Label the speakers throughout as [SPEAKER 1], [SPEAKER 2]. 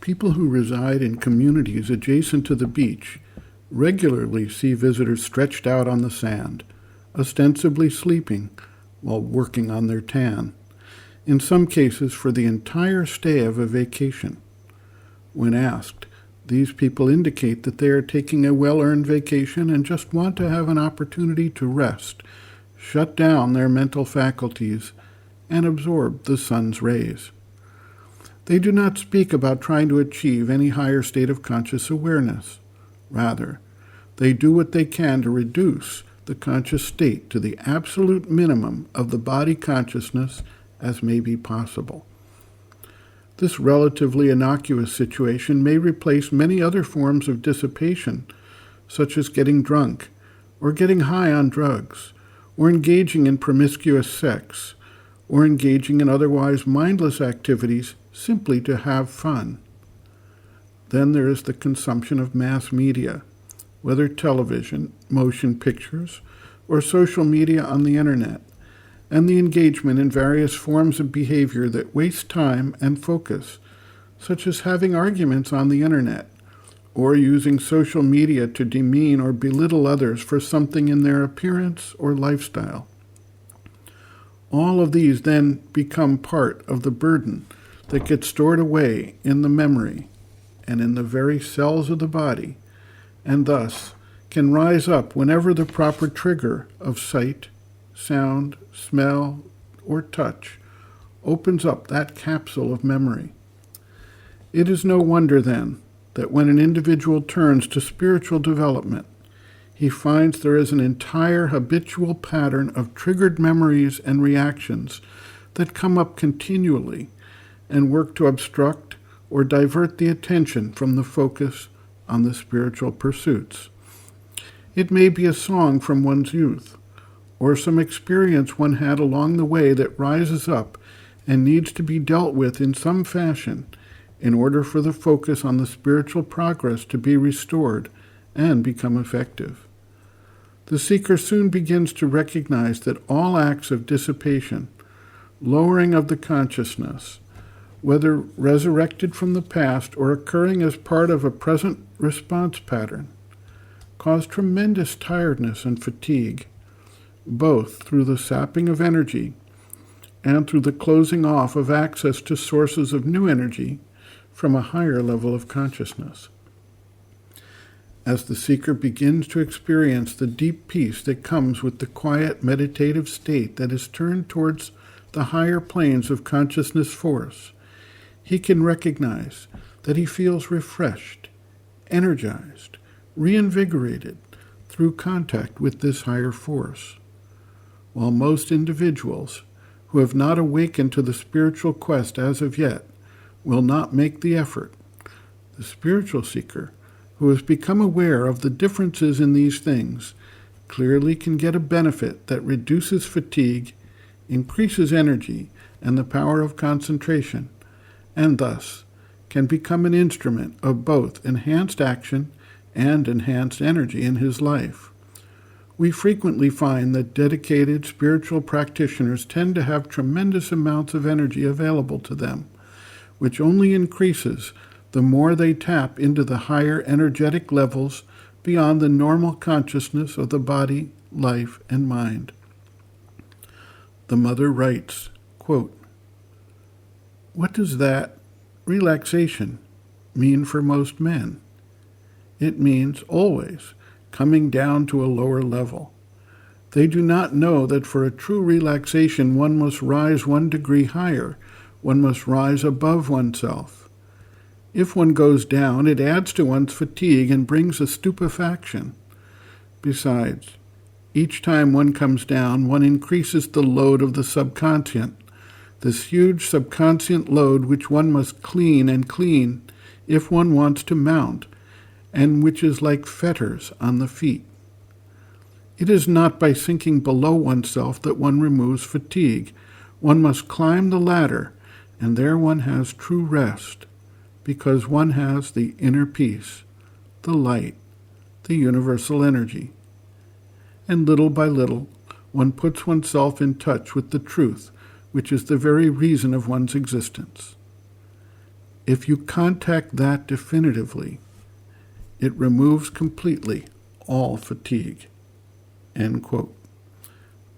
[SPEAKER 1] People who reside in communities adjacent to the beach regularly see visitors stretched out on the sand, ostensibly sleeping while working on their tan, in some cases for the entire stay of a vacation. When asked, these people indicate that they are taking a well-earned vacation and just want to have an opportunity to rest, shut down their mental faculties, and absorb the sun's rays. They do not speak about trying to achieve any higher state of conscious awareness. Rather, they do what they can to reduce the conscious state to the absolute minimum of the body consciousness as may be possible. This relatively innocuous situation may replace many other forms of dissipation, such as getting drunk, or getting high on drugs, or engaging in promiscuous sex, or engaging in otherwise mindless activities simply to have fun. Then there is the consumption of mass media, whether television, motion pictures, or social media on the internet, and the engagement in various forms of behavior that waste time and focus, such as having arguments on the internet, or using social media to demean or belittle others for something in their appearance or lifestyle. All of these then become part of the burden that gets stored away in the memory and in the very cells of the body, and thus can rise up whenever the proper trigger of sight, sound, smell, or touch opens up that capsule of memory. It is no wonder, then, that when an individual turns to spiritual development, he finds there is an entire habitual pattern of triggered memories and reactions that come up continually and work to obstruct or divert the attention from the focus on the spiritual pursuits. It may be a song from one's youth, or some experience one had along the way that rises up and needs to be dealt with in some fashion in order for the focus on the spiritual progress to be restored and become effective. The seeker soon begins to recognize that all acts of dissipation, lowering of the consciousness, whether resurrected from the past or occurring as part of a present response pattern, cause tremendous tiredness and fatigue, both through the sapping of energy and through the closing off of access to sources of new energy from a higher level of consciousness. As the seeker begins to experience the deep peace that comes with the quiet meditative state that is turned towards the higher planes of consciousness force, he can recognize that he feels refreshed, energized, reinvigorated through contact with this higher force. While most individuals who have not awakened to the spiritual quest as of yet will not make the effort, the spiritual seeker who has become aware of the differences in these things clearly can get a benefit that reduces fatigue, increases energy and the power of concentration, and thus can become an instrument of both enhanced action and enhanced energy in his life. We frequently find that dedicated spiritual practitioners tend to have tremendous amounts of energy available to them, which only increases the more they tap into the higher energetic levels beyond the normal consciousness of the body, life, and mind. The mother writes, quote, "What does that relaxation mean for most men? It means always coming down to a lower level. They do not know that for a true relaxation one must rise 1 degree higher, one must rise above oneself. If one goes down, it adds to one's fatigue and brings a stupefaction. Besides, each time one comes down, one increases the load of the subconscient, this huge subconscient load which one must clean and clean if one wants to mount, and which is like fetters on the feet. It is not by sinking below oneself that one removes fatigue. One must climb the ladder, and there one has true rest, because one has the inner peace, the light, the universal energy. And little by little, one puts oneself in touch with the truth, which is the very reason of one's existence. If you contact that definitively, it removes completely all fatigue. End quote.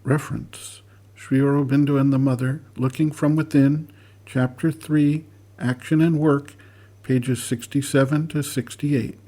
[SPEAKER 1] Reference: Sri Aurobindo and the Mother, Looking from Within, Chapter 3, Action and Work, pages 67 to 68.